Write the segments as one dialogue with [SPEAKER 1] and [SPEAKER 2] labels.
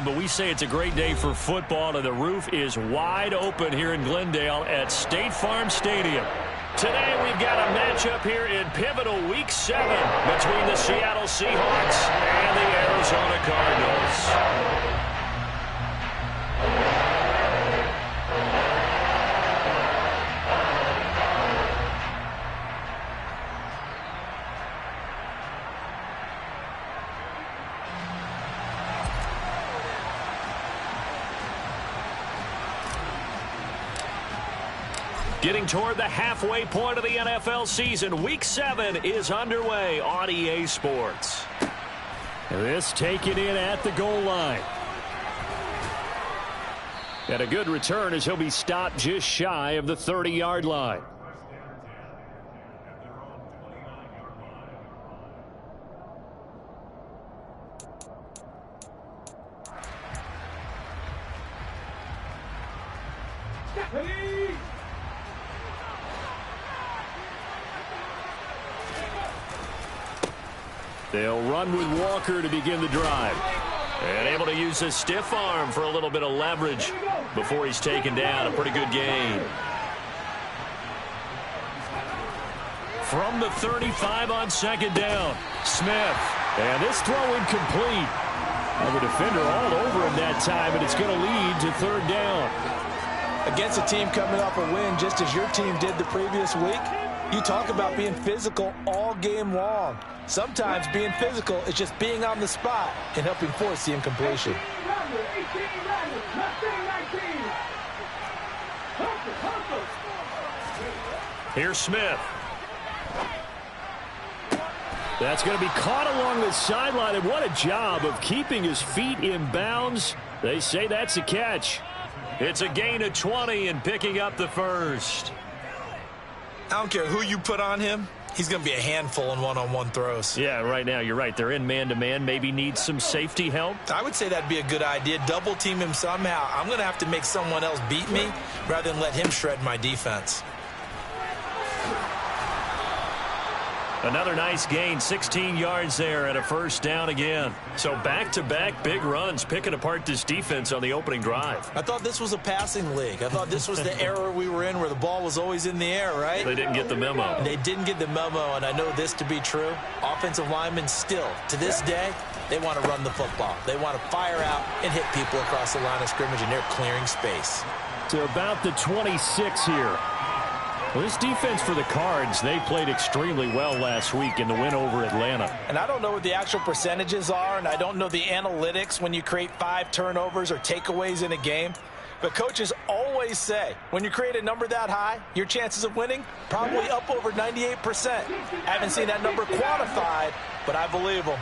[SPEAKER 1] everyone, but we say it's a great day for football, and the roof is wide open here in Glendale at State Farm Stadium. Today we've got a matchup here in pivotal Week 7 between the Seattle Seahawks and the Arizona Cardinals. Getting toward the halfway point of the NFL season, Week 7 is underway on EA Sports. This taken in at the goal line. And a good return as he'll be stopped just shy of the 30-yard line. They'll run with Walker to begin the drive. And able to use his stiff arm for a little bit of leverage before he's taken down. A pretty good gain. From the 35 on second down, Smith. And this throw incomplete. And the defender all over him that time, and it's going to lead to third down.
[SPEAKER 2] Against a team coming off a win just as your team did the previous week, you talk about being physical all game long. Sometimes being physical is just being on the spot and helping force the incompletion.
[SPEAKER 1] Here's Smith. That's going to be caught along the sideline, and what a job of keeping his feet in bounds. They say that's a catch. It's a gain of 20 and picking up the first.
[SPEAKER 2] I don't care who you put on him. He's going to be a handful in one-on-one throws.
[SPEAKER 1] Yeah, right now, you're right. They're in man-to-man. Maybe needs some safety help.
[SPEAKER 2] I would say that'd be a good idea. Double team him somehow. I'm going to have to make someone else beat me rather than let him shred my defense.
[SPEAKER 1] Another nice gain, 16 yards there and a first down again. So back-to-back big runs, picking apart this defense on the opening drive.
[SPEAKER 2] I thought this was a passing league. I thought this was the era we were in where the ball was always in the air, right?
[SPEAKER 1] They didn't get the memo.
[SPEAKER 2] They didn't get the memo, and I know this to be true. Offensive linemen still, to this day, they want to run the football. They want to fire out and hit people across the line of scrimmage, and they're clearing space.
[SPEAKER 1] To about the 26 here. Well, this defense for the Cards, they played extremely well last week in the win over Atlanta.
[SPEAKER 2] And I don't know what the actual percentages are, and I don't know the analytics when you create 5 turnovers or takeaways in a game. But coaches always say, when you create a number that high, your chances of winning probably up over 98%. I haven't seen that number quantified, but I believe them.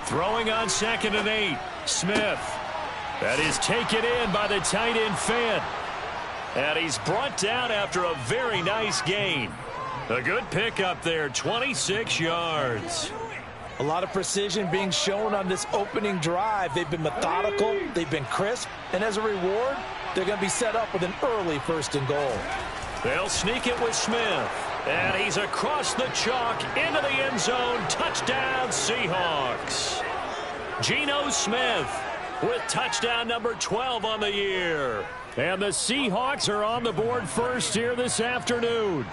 [SPEAKER 1] Throwing on 2nd and 8, Smith. That is taken in by the tight end Finn. And he's brought down after a very nice gain. A good pickup there, 26 yards.
[SPEAKER 2] A lot of precision being shown on this opening drive. They've been methodical, they've been crisp, and as a reward, they're going to be set up with an early 1st and goal.
[SPEAKER 1] They'll sneak it with Smith. And he's across the chalk into the end zone. Touchdown, Seahawks. Geno Smith with touchdown number 12 on the year. And the Seahawks are on the board first here this afternoon.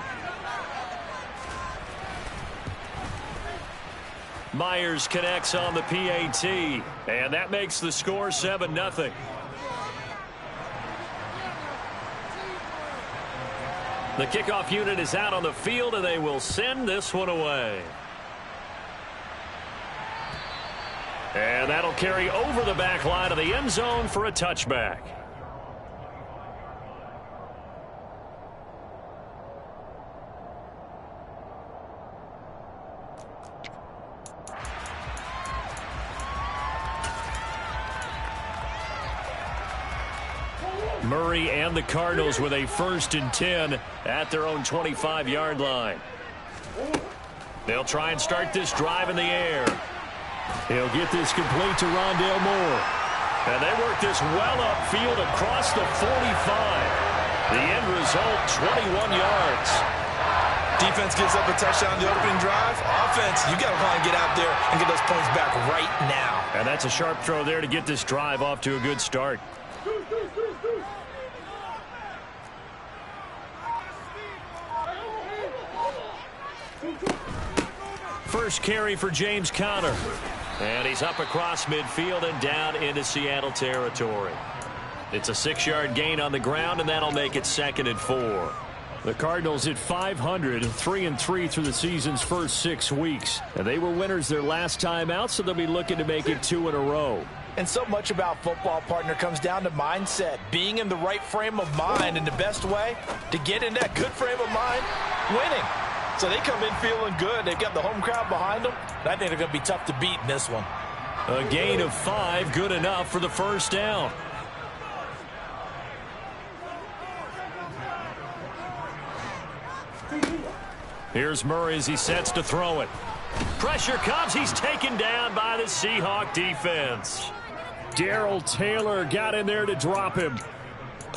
[SPEAKER 1] Myers connects on the PAT, and that makes the score 7-0. The kickoff unit is out on the field, and they will send this one away. And that'll carry over the back line of the end zone for a touchback. Murray and the Cardinals with a 1st and 10 at their own 25-yard line. They'll try and start this drive in the air. He'll get this complete to Rondale Moore. And they work this well upfield across the 45. The end result, 21 yards.
[SPEAKER 2] Defense gives up a touchdown on the opening drive. Offense, you got to want to get out there and get those points back right now.
[SPEAKER 1] And that's a sharp throw there to get this drive off to a good start. First carry for James Conner. And he's up across midfield and down into Seattle territory. It's a 6-yard gain on the ground, and that'll make it 2nd and 4. The Cardinals at 500, 3-3 through the season's first 6 weeks. And they were winners their last time out, so they'll be looking to make it 2 in a row.
[SPEAKER 2] And so much about football, partner, comes down to mindset. Being in the right frame of mind, and the best way to get in that good frame of mind, winning. So they come in feeling good. They've got the home crowd behind them. And I think they're going to be tough to beat in this one.
[SPEAKER 1] A gain of 5, good enough for the first down. Here's Murray as he sets to throw it. Pressure comes. He's taken down by the Seahawk defense. Darrell Taylor got in there to drop him.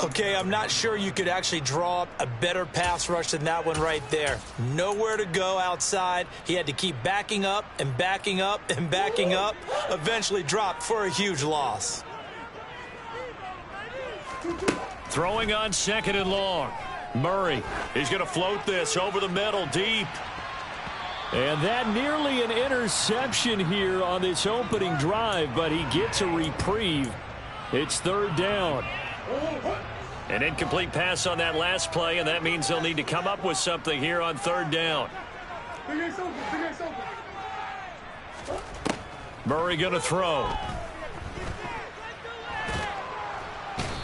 [SPEAKER 2] Okay, I'm not sure you could actually draw up a better pass rush than that one right there. Nowhere to go outside. He had to keep backing up and backing up and backing up. Eventually dropped for a huge loss.
[SPEAKER 1] Throwing on 2nd and long. Murray, he's going to float this over the middle deep. And that nearly an interception here on this opening drive, but he gets a reprieve. It's 3rd down. An incomplete pass on that last play, and that means they'll need to come up with something here on 3rd down. Murray going to throw.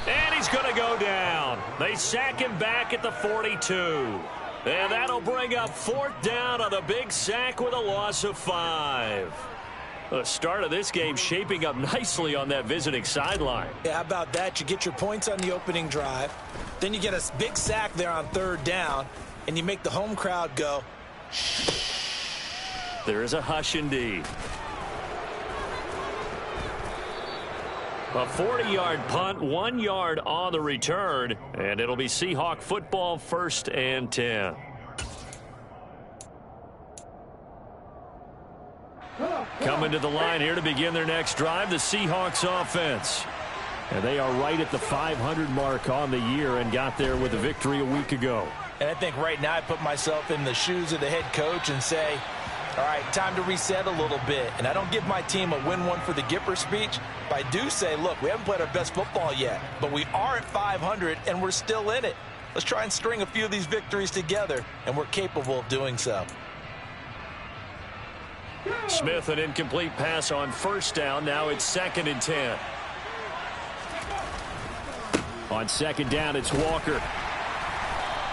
[SPEAKER 1] And he's going to go down. They sack him back at the 42. And that'll bring up 4th down on the big sack with a loss of 5. The start of this game shaping up nicely on that visiting sideline.
[SPEAKER 2] Yeah, how about that? You get your points on the opening drive. Then you get a big sack there on 3rd down. And you make the home crowd go, shh.
[SPEAKER 1] There is a hush indeed. A 40-yard punt, 1 yard on the return, and it'll be Seahawk football, 1st and 10. Coming to the line here to begin their next drive, the Seahawks offense. And they are right at the 500 mark on the year and got there with a victory a week ago.
[SPEAKER 2] And I think right now I put myself in the shoes of the head coach and say, all right, time to reset a little bit. And I don't give my team a win one for the Gipper speech, but I do say, look, we haven't played our best football yet, but we are at 500 and we're still in it. Let's try and string a few of these victories together, and we're capable of doing so.
[SPEAKER 1] Smith, an incomplete pass on 1st down. Now it's 2nd and 10. On 2nd down, it's Walker.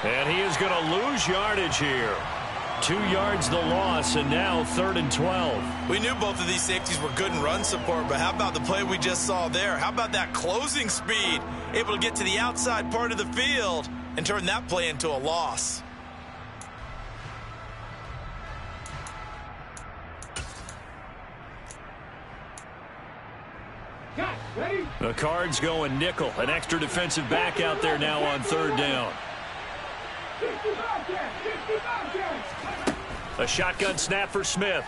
[SPEAKER 1] And he is going to lose yardage here. 2 yards the loss, and now 3rd and 12.
[SPEAKER 2] We knew both of these safeties were good in run support, but how about the play we just saw there? How about that closing speed? Able to get to the outside part of the field and turn that play into a loss.
[SPEAKER 1] The Cards going nickel. An extra defensive back out there now on 3rd down. A shotgun snap for Smith.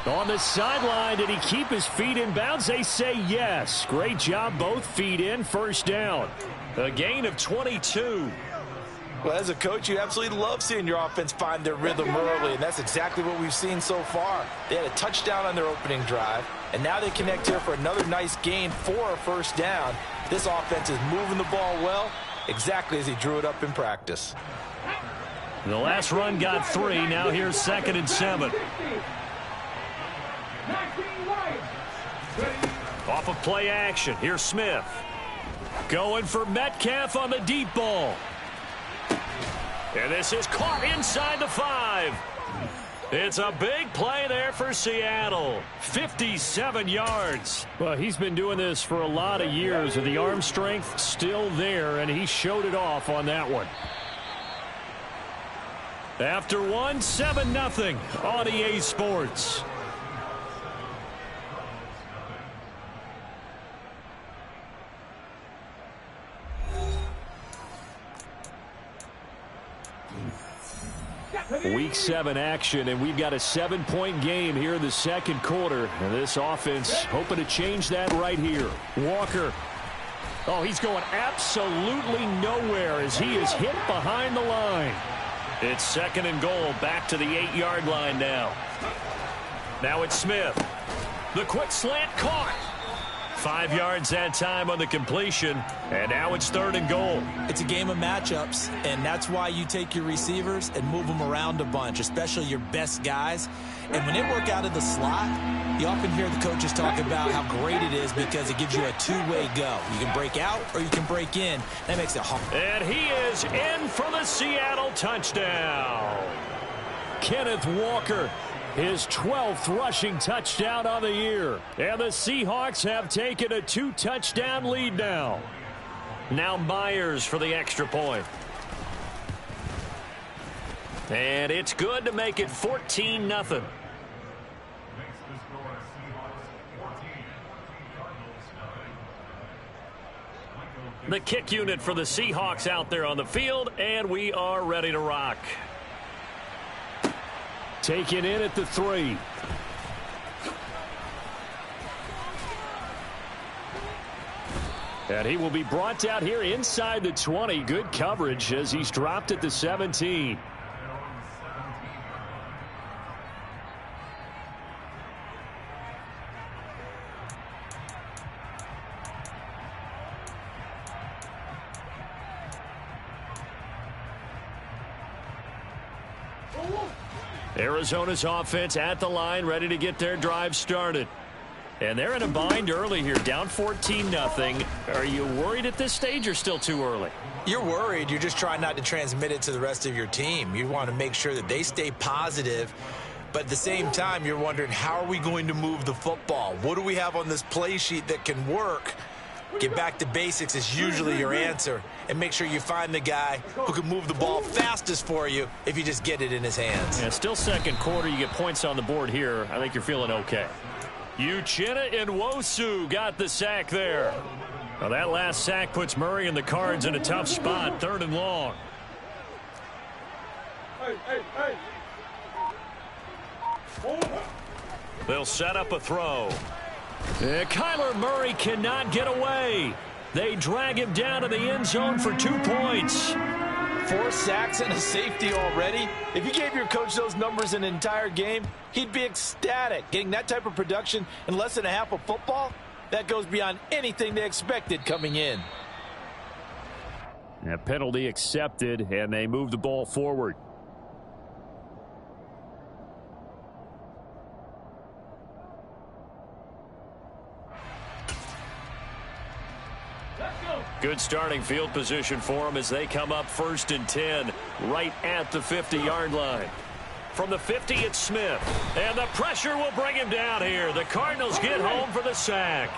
[SPEAKER 1] On the sideline, did he keep his feet in bounds? They say yes. Great job, both feet in, 1st down. A gain of 22.
[SPEAKER 2] Well, as a coach, you absolutely love seeing your offense find their rhythm early, and that's exactly what we've seen so far. They had a touchdown on their opening drive, and now they connect here for another nice gain for a 1st down. This offense is moving the ball well, exactly as he drew it up in practice.
[SPEAKER 1] The last run got 3. Now here's 2nd and 7. Off of play action. Here's Smith. Going for Metcalf on the deep ball. And this is caught inside the 5. It's a big play there for Seattle. 57 yards. Well, he's been doing this for a lot of years, and the arm strength still there, and he showed it off on that one. After one, 7-0 on EA Sports. Week 7 action, and we've got a 7-point game here in the second quarter. And this offense hoping to change that right here. Walker. Oh, he's going absolutely nowhere as he is hit behind the line. It's 2nd and goal, back to the 8-yard line now. Now it's Smith. The quick slant caught. 5 yards that time on the completion, and now it's 3rd and goal.
[SPEAKER 2] It's a game of matchups, and that's why you take your receivers and move them around a bunch, especially your best guys. And when they work out of the slot, you often hear the coaches talk about how great it is because it gives you a two-way go. You can break out or you can break in. That makes it hard.
[SPEAKER 1] And he is in for the Seattle touchdown. Kenneth Walker, his 12th rushing touchdown on the year. And the Seahawks have taken a 2-touchdown lead now. Now Myers for the extra point. And it's good to make it 14-0. The kick unit for the Seahawks out there on the field, and we are ready to rock. Taken in at the 3. And he will be brought out here inside the 20. Good coverage as he's dropped at the 17. Arizona's offense at the line, ready to get their drive started. And they're in a bind early here, down 14-0. Are you worried at this stage or still too early?
[SPEAKER 2] You're worried. You're just trying not to transmit it to the rest of your team. You want to make sure that they stay positive. But at the same time, you're wondering, how are we going to move the football? What do we have on this play sheet that can work? Get back to basics is usually your answer. And make sure you find the guy who can move the ball fastest for you if you just get it in his hands.
[SPEAKER 1] Yeah, still second quarter. You get points on the board here. I think you're feeling okay. Uchenna Nwosu got the sack there. Now that last sack puts Murray and the Cards in a tough spot. 3rd and long. They'll set up a throw. Kyler Murray cannot get away. They drag him down to the end zone for 2 points.
[SPEAKER 2] 4 sacks and a safety already. If you gave your coach those numbers in an entire game, he'd be ecstatic. Getting that type of production in less than a half of football, that goes beyond anything they expected coming in.
[SPEAKER 1] A penalty accepted, and they move the ball forward. Good starting field position for them as they come up 1st and 10 right at the 50-yard line. From the 50, it's Smith. And the pressure will bring him down here. The Cardinals get home for the sack.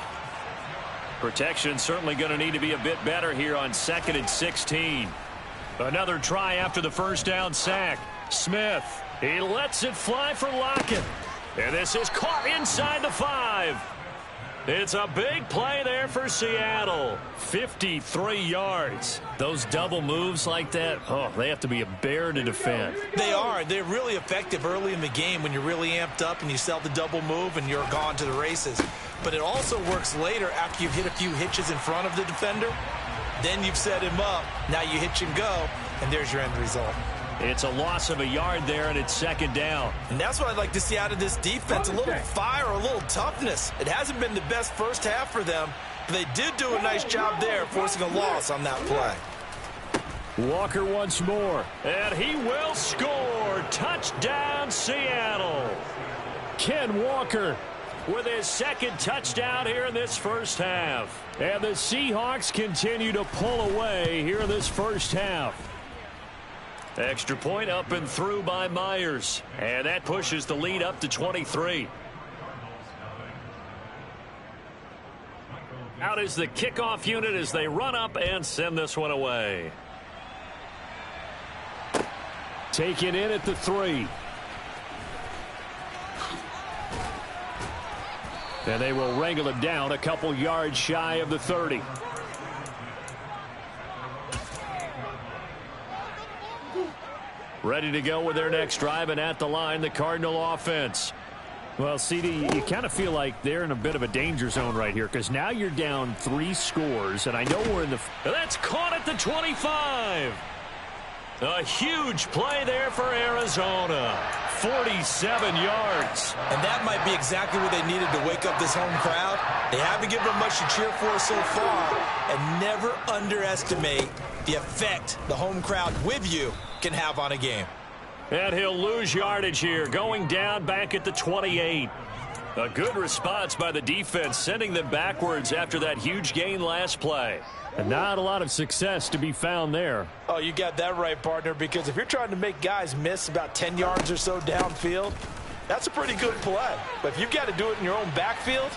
[SPEAKER 1] Protection certainly going to need to be a bit better here on 2nd and 16. Another try after the first down sack. Smith, he lets it fly for Lockett. And this is caught inside the 5. It's a big play there for Seattle. 53 yards. Those double moves like that, oh, they have to be a bear to defend.
[SPEAKER 2] They are. They're really effective early in the game when you're really amped up and you sell the double move and you're gone to the races. But it also works later after you've hit a few hitches in front of the defender. Then you've set him up. Now you hitch and go, and there's your end result.
[SPEAKER 1] It's a loss of a yard there, and it's 2nd down.
[SPEAKER 2] And that's what I'd like to see out of this defense, a little fire, a little toughness. It hasn't been the best first half for them, but they did do a nice job there, forcing a loss on that play.
[SPEAKER 1] Walker once more, and he will score. Touchdown, Seattle. Ken Walker with his 2nd touchdown here in this first half. And the Seahawks continue to pull away here in this first half. Extra point up and through by Myers. And that pushes the lead up to 23. Out is the kickoff unit as they run up and send this one away. Taken in at the 3. And they will wrangle him down a couple yards shy of the 30. Ready to go with their next drive, and at the line, the Cardinal offense. Well, CD, you kind of feel like they're in a bit of a danger zone right here because now you're down 3 scores, and I know we're in the... That's caught at the 25. A huge play there for Arizona. 47 yards.
[SPEAKER 2] And that might be exactly what they needed to wake up this home crowd. They haven't given them much to cheer for so far, and never underestimate the effect the home crowd with you can have on a game.
[SPEAKER 1] And he'll lose yardage here, going down back at the 28. A good response by the defense, sending them backwards after that huge gain last play. And not a lot of success to be found there.
[SPEAKER 2] Oh, you got that right, partner, because if you're trying to make guys miss about 10 yards or so downfield, that's a pretty good play. But if you've got to do it in your own backfield,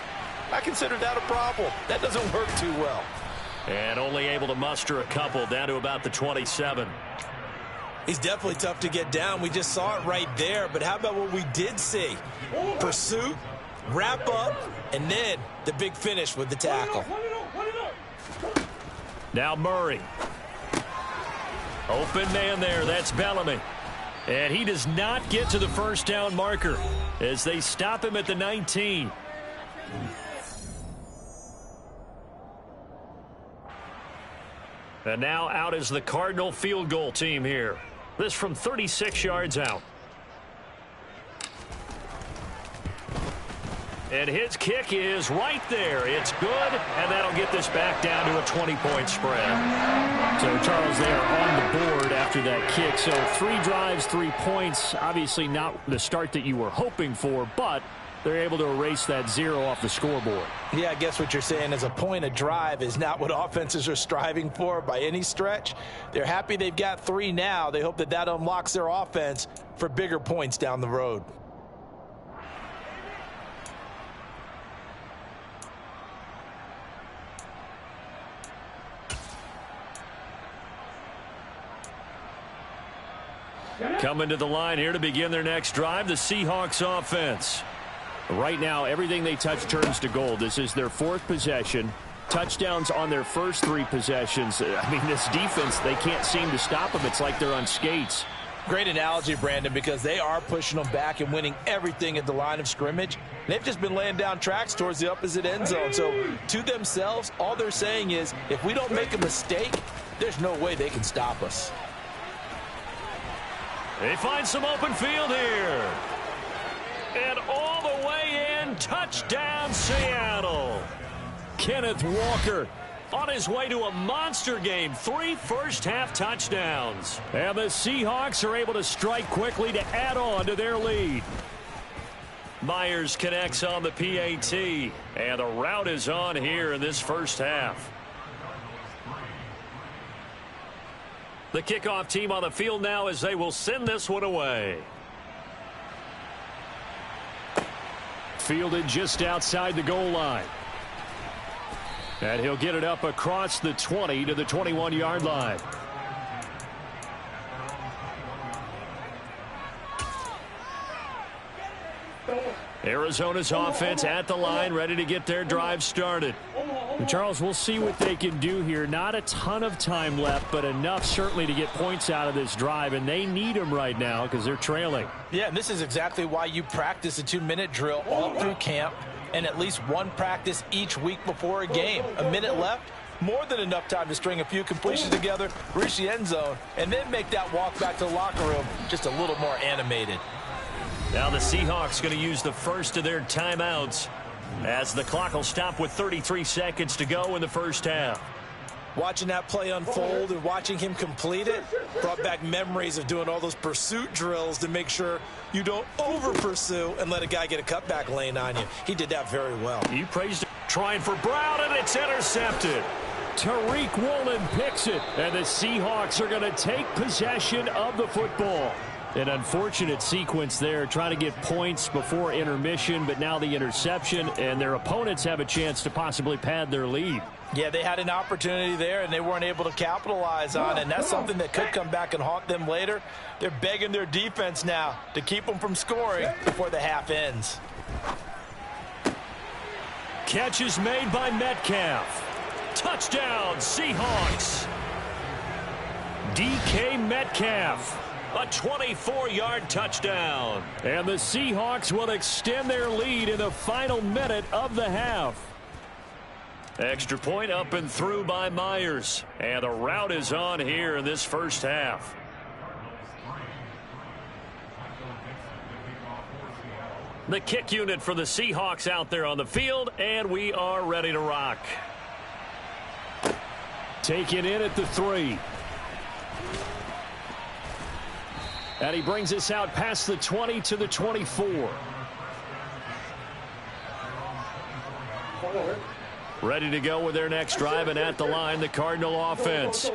[SPEAKER 2] I consider that a problem. That doesn't work too well.
[SPEAKER 1] And only able to muster a couple down to about the 27.
[SPEAKER 2] He's definitely tough to get down. We just saw it right there. But how about what we did see? Pursuit, wrap up, and then the big finish with the tackle.
[SPEAKER 1] Now Murray. Open man there. That's Bellamy. And he does not get to the first down marker as they stop him at the 19. And now out is the Cardinal field goal team here. This from 36 yards out. And his kick is right there. It's good, and that'll get this back down to a 20-point spread. So, Charles, they are on the board after that kick. So 3 drives, 3 points. Obviously not the start that you were hoping for, but they're able to erase that 0 off the scoreboard.
[SPEAKER 2] Yeah, I guess what you're saying is a point a drive is not what offenses are striving for by any stretch. They're happy they've got 3 now. They hope that that unlocks their offense for bigger points down the road.
[SPEAKER 1] Coming to the line here to begin their next drive, the Seahawks offense. Right now, everything they touch turns to gold. This is their 4th possession. Touchdowns on their first 3 possessions. I mean, this defense, they can't seem to stop them. It's like they're on skates.
[SPEAKER 2] Great analogy, Brandon, because they are pushing them back and winning everything at the line of scrimmage. They've just been laying down tracks towards the opposite end zone. So, to themselves, all they're saying is, if we don't make a mistake, there's no way they can stop us.
[SPEAKER 1] They find some open field here. And all the way in, touchdown Seattle. Kenneth Walker on his way to a monster game. 3 first-half touchdowns. And the Seahawks are able to strike quickly to add on to their lead. Myers connects on the PAT. And the route is on here in this first half. The kickoff team on the field now as they will send this one away. Fielded just outside the goal line. And he'll get it up across the 20 to the 21-yard line. Arizona's offense at the line, ready to get their drive started. And Charles, we'll see what they can do here. Not a ton of time left, but enough certainly to get points out of this drive, and they need them right now because they're trailing.
[SPEAKER 2] Yeah, and this is exactly why you practice a 2-minute drill all through camp and at least 1 practice each week before a game. A minute left, more than enough time to string a few completions together, reach the end zone, and then make that walk back to the locker room just a little more animated.
[SPEAKER 1] Now the Seahawks going to use the first of their timeouts as the clock will stop with 33 seconds to go in the first half.
[SPEAKER 2] Watching that play unfold and watching him complete it brought back memories of doing all those pursuit drills to make sure you don't over-pursue and let a guy get a cutback lane on you. He did that very well.
[SPEAKER 1] You praised it. Trying for Brown, and it's intercepted. Tariq Woolen picks it, and the Seahawks are going to take possession of the football. An unfortunate sequence there, trying to get points before intermission, but now the interception, and their opponents have a chance to possibly pad their lead.
[SPEAKER 2] Yeah, they had an opportunity there, and they weren't able to capitalize on it, and that's something that could come back and haunt them later. They're begging their defense now to keep them from scoring before the half ends.
[SPEAKER 1] Catch is made by Metcalf. Touchdown, Seahawks. DK Metcalf A 24-yard touchdown.
[SPEAKER 3] And the Seahawks will extend their lead in the final minute of the half.
[SPEAKER 1] Extra point up and through by Myers. And the route is on here in this first half. The kick unit for the Seahawks out there on the field, and we are ready to rock.
[SPEAKER 3] Taken in at the 3. And he brings us out past the 20 to the 24.
[SPEAKER 1] Ready to go with their next drive, and at the line, the Cardinal offense.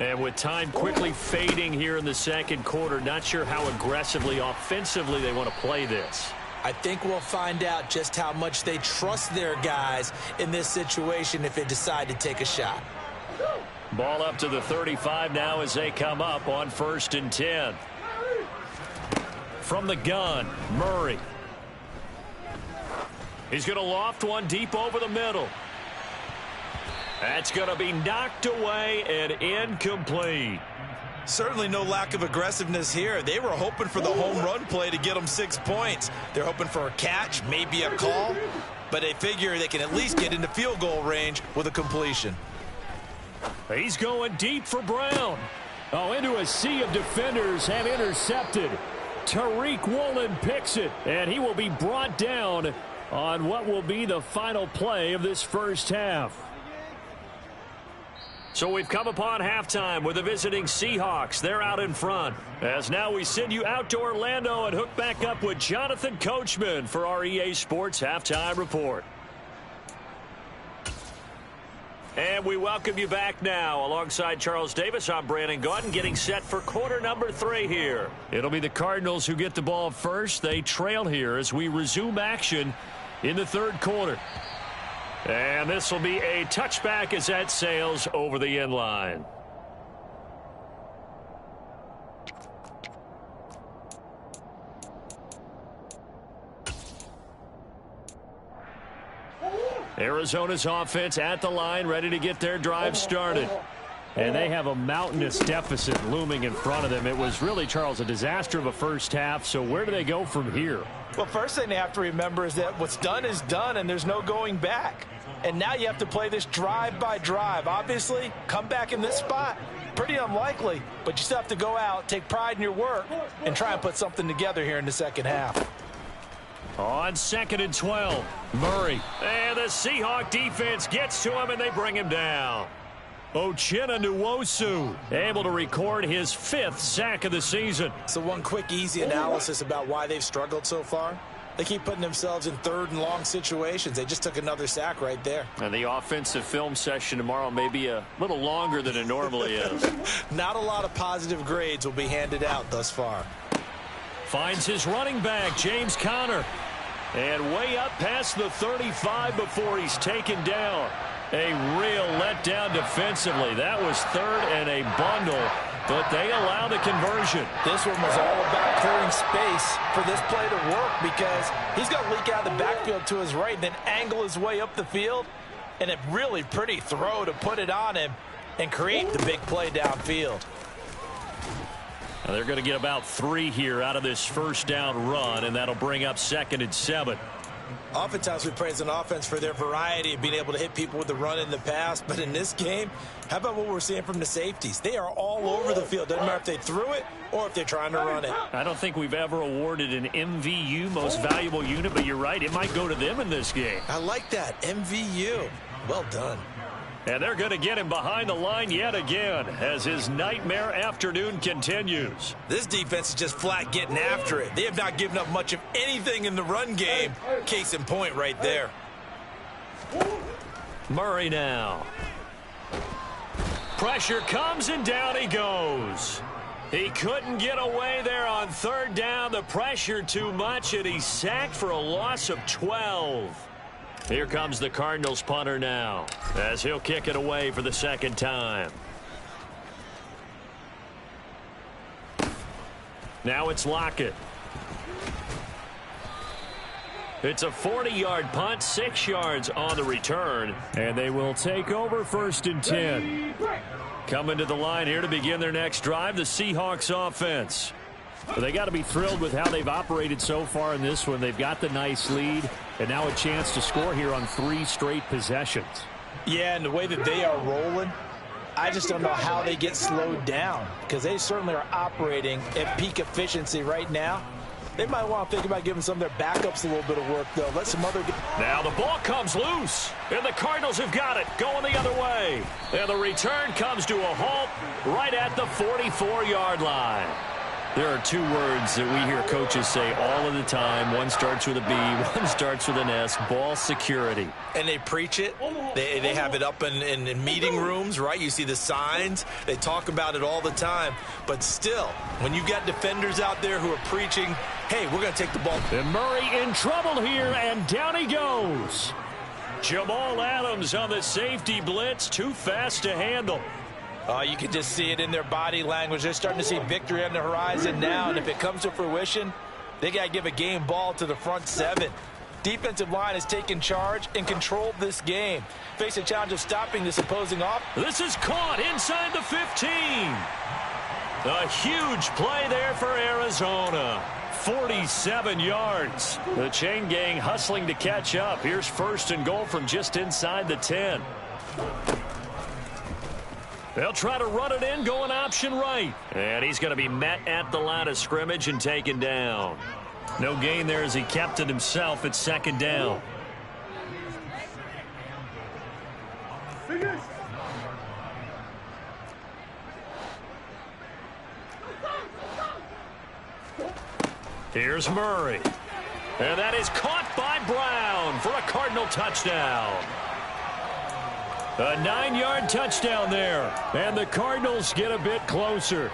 [SPEAKER 1] And with time quickly fading here in the second quarter, not sure how aggressively, offensively they want to play this.
[SPEAKER 2] I think we'll find out just how much they trust their guys in this situation if they decide to take a shot.
[SPEAKER 1] Ball up to the 35 now as they come up on 1st and 10. From the gun, Murray. He's going to loft one deep over the middle. That's going to be knocked away and incomplete.
[SPEAKER 2] Certainly no lack of aggressiveness here. They were hoping for the home run play to get them 6 points. They're hoping for a catch, maybe a call, but they figure they can at least get into field goal range with a completion.
[SPEAKER 1] He's going deep for Brown.
[SPEAKER 3] Oh, into a sea of defenders have intercepted. Tariq Woolen picks it, and he will be brought down on what will be the final play of this first half.
[SPEAKER 1] So we've come upon halftime with the visiting Seahawks. They're out in front. As now we send you out to Orlando and hook back up with Jonathan Coachman for our EA Sports Halftime Report. And we welcome you back now. Alongside Charles Davis, I'm Brandon Gaudin, getting set for quarter number 3 here. It'll be the Cardinals who get the ball first. They trail here as we resume action in the third quarter. And this will be a touchback as that sails over the end line. Arizona's offense at the line, ready to get their drive started.
[SPEAKER 3] And they have a mountainous deficit looming in front of them. It was really, Charles, a disaster of a first half. So where do they go from here?
[SPEAKER 2] Well, first thing they have to remember is that what's done is done, and there's no going back. And now you have to play this drive by drive. Obviously, come back in this spot, pretty unlikely, but you still have to go out, take pride in your work, and try and put something together here in the second half.
[SPEAKER 1] On 2nd and 12, Murray. And the Seahawk defense gets to him, and they bring him down. Uchenna Nwosu able to record his 5th sack of the season.
[SPEAKER 2] So one quick, easy analysis about why they've struggled so far. They keep putting themselves in 3rd and long situations. They just took another sack right there.
[SPEAKER 1] And the offensive film session tomorrow may be a little longer than it normally is.
[SPEAKER 2] Not a lot of positive grades will be handed out thus far.
[SPEAKER 1] Finds his running back, James Conner. And way up past the 35 before he's taken down. A real letdown defensively. That was 3rd and a bundle, but they allow the conversion.
[SPEAKER 2] This one was all about clearing space for this play to work because he's going to leak out of the backfield to his right and then angle his way up the field. And a really pretty throw to put it on him and create the big play downfield.
[SPEAKER 1] Now they're going to get about 3 here out of this first down run, and that'll bring up 2nd and 7.
[SPEAKER 2] Oftentimes we praise an offense for their variety of being able to hit people with the run in the pass, but in this game, how about what we're seeing from the safeties? They are all over the field. Doesn't matter if they threw it or if they're trying to run it.
[SPEAKER 1] I don't think we've ever awarded an MVU, most valuable unit, but you're right, it might go to them in this game.
[SPEAKER 2] I like that, MVU. Well done.
[SPEAKER 1] And they're going to get him behind the line yet again as his nightmare afternoon continues.
[SPEAKER 2] This defense is just flat getting after it. They have not given up much of anything in the run game. Case in point right there.
[SPEAKER 1] Murray now. Pressure comes and down he goes. He couldn't get away there on 3rd down. The pressure too much, and he's sacked for a loss of 12. Here comes the Cardinals punter now as he'll kick it away for the 2nd time. Now it's Lockett. It's a 40-yard punt, 6 yards on the return.
[SPEAKER 3] And they will take over 1st and 10.
[SPEAKER 1] Coming to the line here to begin their next drive, the Seahawks offense.
[SPEAKER 3] Well, they got to be thrilled with how they've operated so far in this one. They've got the nice lead, and now a chance to score here on 3 straight possessions.
[SPEAKER 2] Yeah, and the way that they are rolling, I just don't know how they get slowed down, because they certainly are operating at peak efficiency right now. They might want to think about giving some of their backups a little bit of work, though. Let some other...
[SPEAKER 1] Now the ball comes loose, and the Cardinals have got it, going the other way. And the return comes to a halt right at the 44-yard line. There are 2 words that we hear coaches say all of the time. One starts with a B, one starts with an S, ball security.
[SPEAKER 2] And they preach it. They have it up in meeting rooms, right? You see the signs. They talk about it all the time. But still, when you've got defenders out there who are preaching, hey, we're going to take the ball.
[SPEAKER 3] And Murray in trouble here, and down he goes.
[SPEAKER 1] Jamal Adams on the safety blitz, too fast to handle.
[SPEAKER 2] You can just see it in their body language. They're starting to see victory on the horizon now, and if it comes to fruition, they got to give a game ball to the front 7. Defensive line has taken charge and controlled this game. Face a challenge of stopping this opposing offense.
[SPEAKER 1] This is caught inside the 15. A huge play there for Arizona. 47 yards. The chain gang hustling to catch up. Here's 1st and goal from just inside the 10. They'll try to run it in, going option right. And he's going to be met at the line of scrimmage and taken down. No gain there as he kept it himself at 2nd down. Here's Murray. And that is caught by Brown for a Cardinal touchdown. A 9-yard touchdown there. And the Cardinals get a bit closer.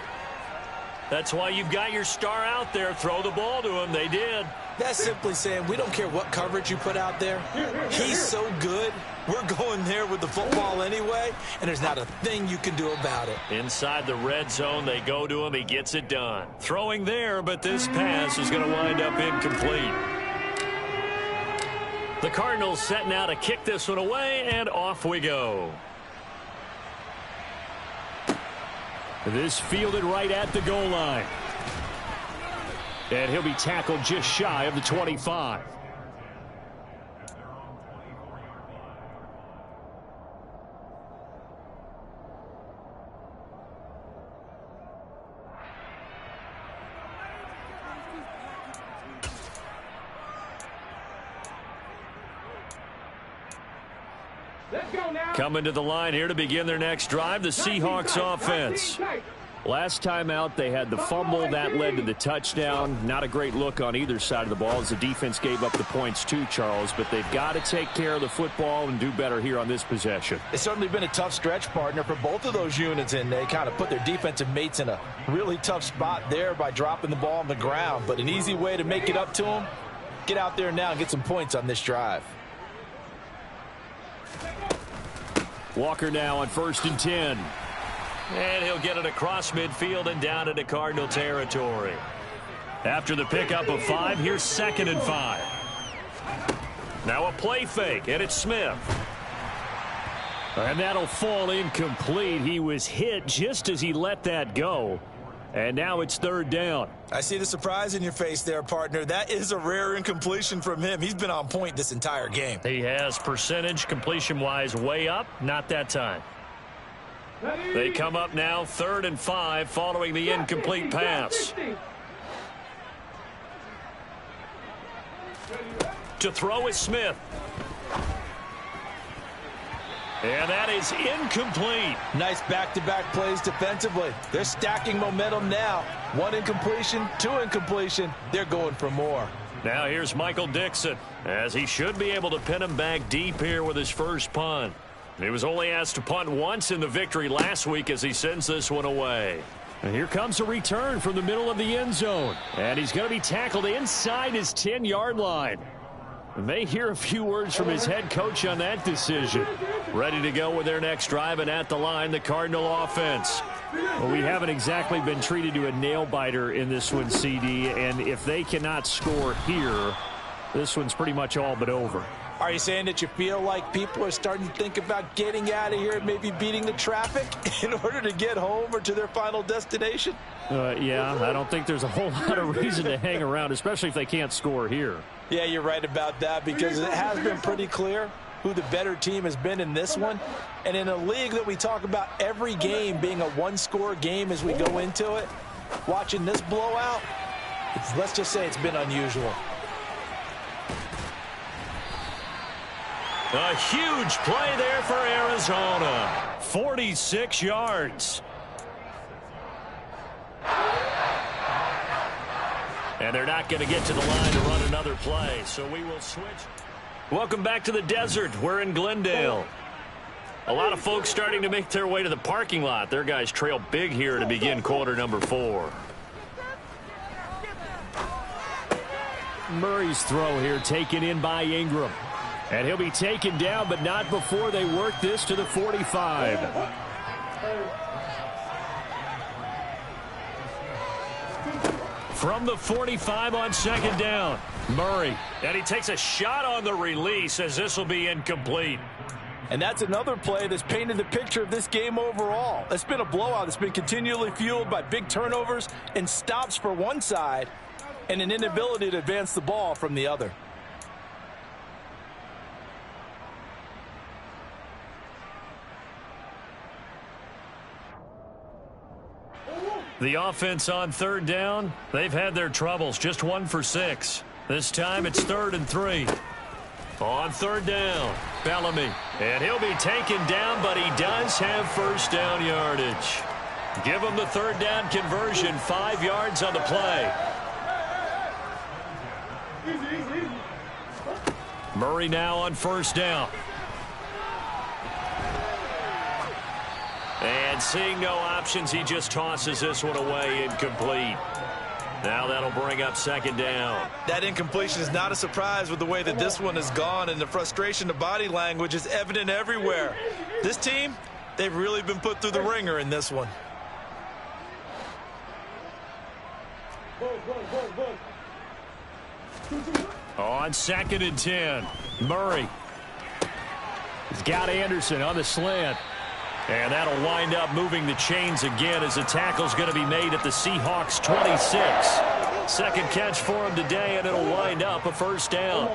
[SPEAKER 1] That's why you've got your star out there. Throw the ball to him. They did.
[SPEAKER 2] That's simply saying we don't care what coverage you put out there. He's so good. We're going there with the football anyway, and there's not a thing you can do about it.
[SPEAKER 1] Inside the red zone, they go to him. He gets it done. Throwing there, but this pass is going to wind up incomplete. The Cardinals set now to kick this one away, and off we go.
[SPEAKER 3] This fielded right at the goal line. And he'll be tackled just shy of the 25. Coming to the line here to begin their next drive, the Seahawks offense. Last time out, they had the fumble. That led to the touchdown. Not a great look on either side of the ball as the defense gave up the points too, Charles. But they've got to take care of the football and do better here on this possession.
[SPEAKER 2] It's certainly been a tough stretch, partner, for both of those units, and they kind of put their defensive mates in a really tough spot there by dropping the ball on the ground. But an easy way to make it up to them, get out there now and get some points on this drive.
[SPEAKER 3] Walker now on 1st and 10.
[SPEAKER 1] And he'll get it across midfield and down into Cardinal territory. After the pickup of 5, here's 2nd and 5. Now a play fake, and it's Smith.
[SPEAKER 3] And that'll fall incomplete. He was hit just as he let that go. And now it's 3rd down.
[SPEAKER 2] I see the surprise in your face there, partner. That is a rare incompletion from him. He's been on point this entire game.
[SPEAKER 1] He has percentage completion-wise way up. Not that time. They come up now 3rd and 5 following the incomplete pass. To throw is Smith. And that is incomplete.
[SPEAKER 2] Nice back-to-back plays defensively. They're stacking momentum now. 1 incompletion, 2 incompletion. They're going for more.
[SPEAKER 1] Now here's Michael Dixon, as he should be able to pin him back deep here with his first punt. He was only asked to punt once in the victory last week as he sends this one away.
[SPEAKER 3] And here comes a return from the middle of the end zone. And he's going to be tackled inside his 10-yard line. And they hear a few words from his head coach on that decision. Ready to go with their next drive, and at the line, the Cardinal offense. Well, we haven't exactly been treated to a nail-biter in this one, CD, and if they cannot score here, this one's pretty much all but over.
[SPEAKER 2] Are you saying that you feel like people are starting to think about getting out of here and maybe beating the traffic in order to get home or to their final destination?
[SPEAKER 3] Yeah, I don't think there's a whole lot of reason to hang around, especially if they can't score here.
[SPEAKER 2] Yeah, you're right about that, because it has been pretty clear who the better team has been in this one. And in a league that we talk about every game being a one-score game as we go into it, watching this blowout, let's just say it's been unusual.
[SPEAKER 1] A huge play there for Arizona. 46 yards. And they're not going to get to the line to run another play, so we will switch. Welcome back to the desert. We're in Glendale. A lot of folks starting to make their way to the parking lot. Their guys trail big here to begin quarter number 4.
[SPEAKER 3] Murray's throw here taken in by Ingram. And he'll be taken down, but not before they work this to the 45. From the 45 on second down, Murray.
[SPEAKER 1] And he takes a shot on the release as this will be incomplete.
[SPEAKER 2] And that's another play that's painted the picture of this game overall. It's been a blowout that's been continually fueled by big turnovers and stops for one side and an inability to advance the ball from the other.
[SPEAKER 1] The offense on third down, they've had their troubles, just 1 for 6. This time it's 3rd and 3. On third down, Bellamy. And he'll be taken down, but he does have first down yardage. Give him the third down conversion, 5 yards on the play. Murray now on first down. And seeing no options, he just tosses this one away incomplete. Now that'll bring up second down.
[SPEAKER 2] That incompletion is not a surprise with the way that this one has gone, and the frustration, the body language is evident everywhere. This team, they've really been put through the ringer in this one.
[SPEAKER 1] On 2nd and 10, Murray.
[SPEAKER 3] He's got Anderson on the slant.
[SPEAKER 1] And that'll wind up moving the chains again as the tackle's going to be made at the Seahawks 26. Second catch for him today, and it'll wind up a first down.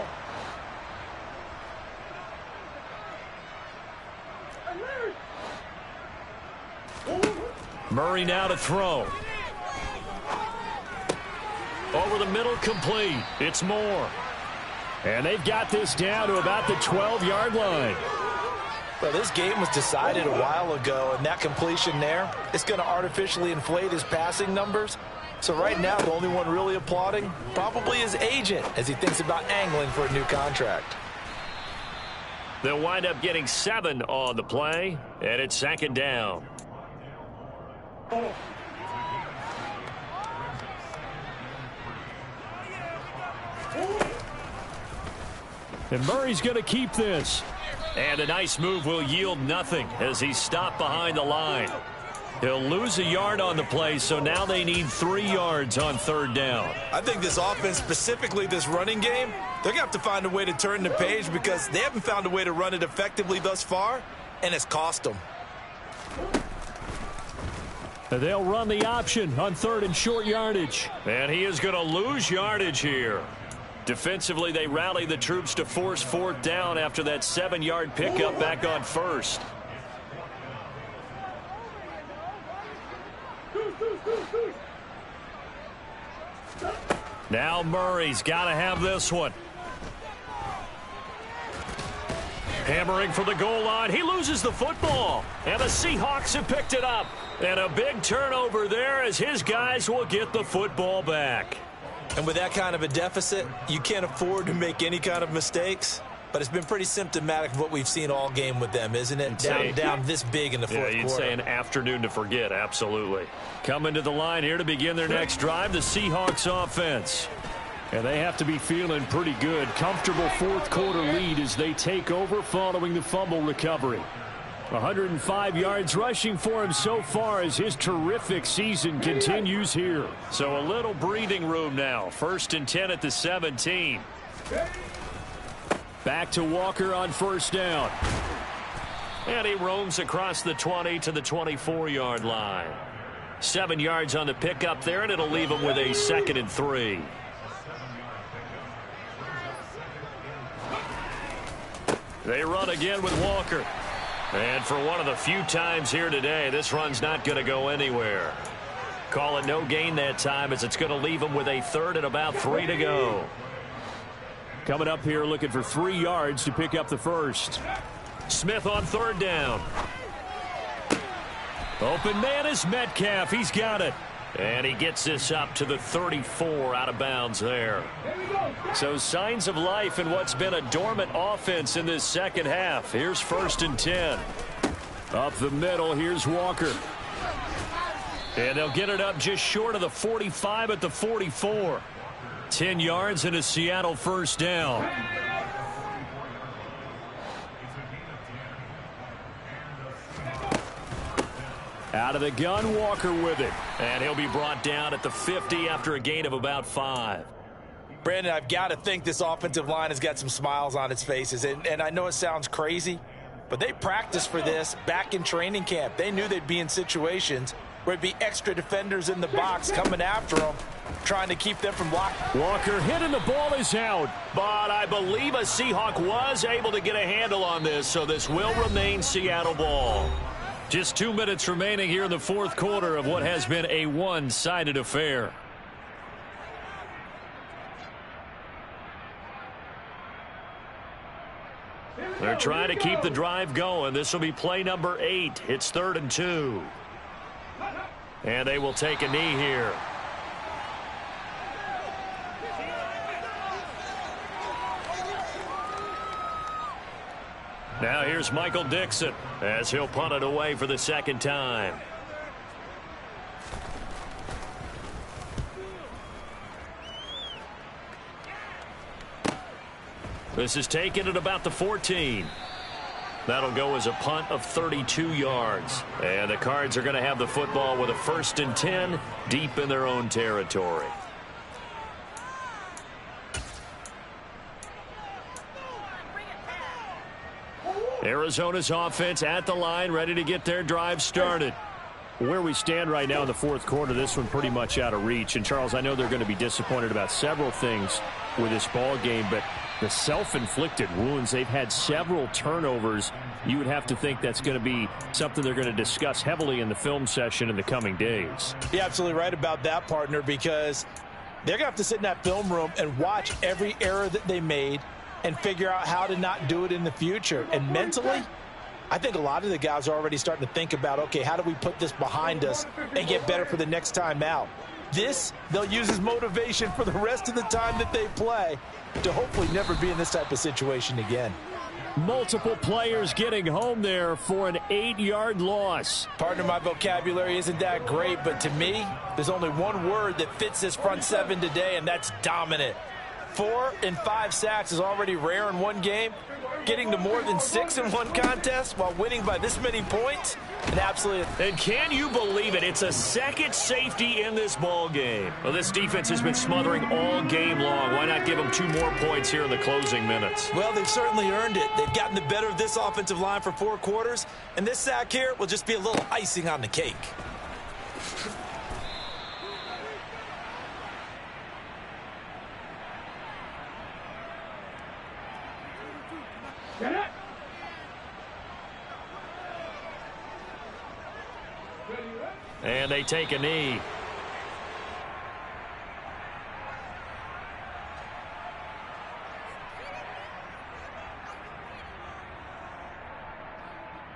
[SPEAKER 1] Murray now to throw. Over the middle, complete. It's Moore.
[SPEAKER 3] And they've got this down to about the 12-yard line.
[SPEAKER 2] Well, this game was decided a while ago, and that completion there, it's going to artificially inflate his passing numbers. So right now, the only one really applauding probably his agent as he thinks about angling for a new contract.
[SPEAKER 1] They'll wind up getting 7 on the play, and it's second down.
[SPEAKER 3] And Murray's going to keep this.
[SPEAKER 1] And a nice move will yield nothing as he's stopped behind the line. He'll lose a yard on the play, so now they need 3 yards on third down.
[SPEAKER 2] I think this offense, specifically this running game, they're going to have to find a way to turn the page because they haven't found a way to run it effectively thus far, and it's cost them.
[SPEAKER 3] They'll run the option on 3rd and short yardage.
[SPEAKER 1] And he is going to lose yardage here. Defensively, they rally the troops to force 4th down after that 7-yard pickup back on 1st. Now Murray's got to have this one. Hammering for the goal line. He loses the football. And the Seahawks have picked it up. And a big turnover there as his guys will get the football back.
[SPEAKER 2] And with that kind of a deficit, you can't afford to make any kind of mistakes. But it's been pretty symptomatic of what we've seen all game with them, isn't it? Down this big in the fourth quarter.
[SPEAKER 1] Yeah, you'd say an afternoon to forget, absolutely. Coming to the line here to begin their next drive, the Seahawks offense.
[SPEAKER 3] And they have to be feeling pretty good. Comfortable fourth quarter lead as they take over following the fumble recovery. 105 yards rushing for him so far as his terrific season continues here.
[SPEAKER 1] So a little breathing room now. 1st and 10 at the 17.
[SPEAKER 3] Back to Walker on first down.
[SPEAKER 1] And he roams across the 20 to the 24-yard line. 7 yards on the pickup there, and it'll leave him with a 2nd and 3. They run again with Walker. And for one of the few times here today, this run's not going to go anywhere. Call it no gain that time, as it's going to leave him with a 3rd and about 3 to go.
[SPEAKER 3] Coming up here looking for 3 yards to pick up the first.
[SPEAKER 1] Smith on 3rd down.
[SPEAKER 3] Open man is Metcalf. He's got it.
[SPEAKER 1] And he gets this up to the 34 out of bounds there.
[SPEAKER 3] So signs of life in what's been a dormant offense in this second half. Here's 1st and 10. Up the middle, here's Walker.
[SPEAKER 1] And they'll get it up just short of the 45 at the 44.
[SPEAKER 3] 10 yards and a Seattle first down. Out of the gun, Walker with it.
[SPEAKER 1] And he'll be brought down at the 50 after a gain of about 5.
[SPEAKER 2] Brandon, I've got to think this offensive line has got some smiles on its faces. And I know it sounds crazy, but they practiced for this back in training camp. They knew they'd be in situations where there'd be extra defenders in the box coming after them, trying to keep them from blocking.
[SPEAKER 3] Walker hit and the ball is out.
[SPEAKER 1] But I believe a Seahawk was able to get a handle on this, so this will remain Seattle ball.
[SPEAKER 3] Just 2 minutes remaining here in the fourth quarter of what has been a one-sided affair.
[SPEAKER 1] They're trying to keep the drive going. This will be play number 8. It's 3rd and 2. And they will take a knee here. Now here's Michael Dixon as he'll punt it away for the 2nd time. This is taken at about the 14. That'll go as a punt of 32 yards. And the Cards are going to have the football with a 1st and 10 deep in their own territory. Arizona's offense at the line, ready to get their drive started.
[SPEAKER 3] Where we stand right now in the fourth quarter, this one pretty much out of reach. And, Charles, I know they're going to be disappointed about several things with this ball game, but the self-inflicted wounds, they've had several turnovers. You would have to think that's going to be something they're going to discuss heavily in the film session in the coming days.
[SPEAKER 2] You're absolutely right about that, partner, because they're going to have to sit in that film room and watch every error that they made and figure out how to not do it in the future. And mentally, I think a lot of the guys are already starting to think about, okay, how do we put this behind us and get better for the next time out? This, they'll use as motivation for the rest of the time that they play to hopefully never be in this type of situation again.
[SPEAKER 3] Multiple players getting home there for an 8-yard loss.
[SPEAKER 2] Partner, my vocabulary isn't that great, but to me, there's only one word that fits this front seven today, and that's dominant. 4 and 5 sacks is already rare in one game. Getting to more than 6 in one contest while winning by this many points, and absolutely.
[SPEAKER 1] And can you believe it? It's a second safety in this ball game. Well, this defense has been smothering all game long. Why not give them 2 more points here in the closing minutes?
[SPEAKER 2] Well, they've certainly earned it. They've gotten the better of this offensive line for 4 quarters, and this sack here will just be a little icing on the cake.
[SPEAKER 1] And they take a knee.